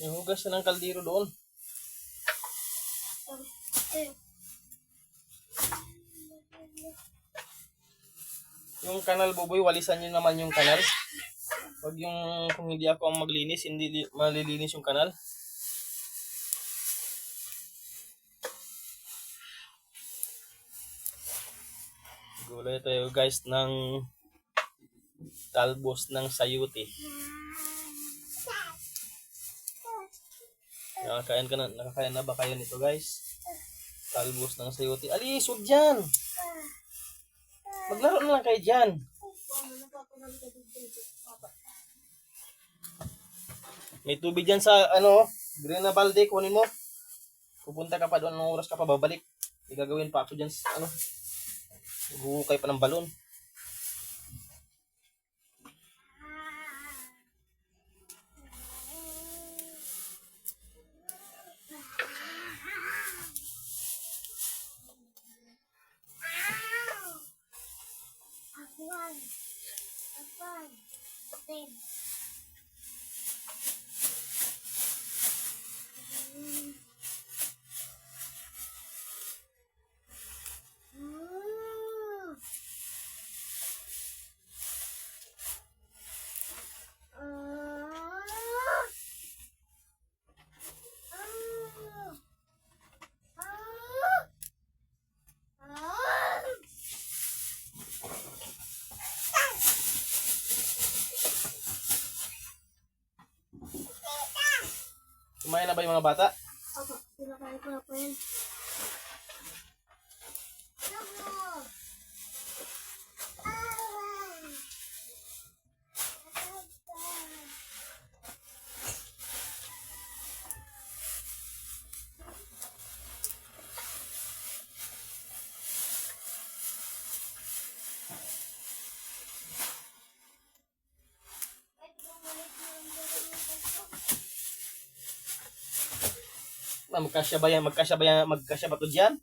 Yung hugas na ng kaldero doon. Yung kanal, Buboy, walisan nyo naman yung kanal. Wag yung, kung hindi ako ang maglinis, hindi malilinis yung kanal. Gulay tayo guys ng talbos ng sayuti. Nakakain na ba kayo nito guys? Talbos ng sayuti. Alis, huwag dyan! Maglaro na lang kayo dyan. May tubig dyan sa green na balde, kunin mo. Pupunta ka pa doon, anong oras ka pa babalik. Igagawin pa ako dyan sa huhukay pa ng balon. Kumain na ba yung mga bata? Opo, pinakain ko na po yan. Magkasya ba to dyan?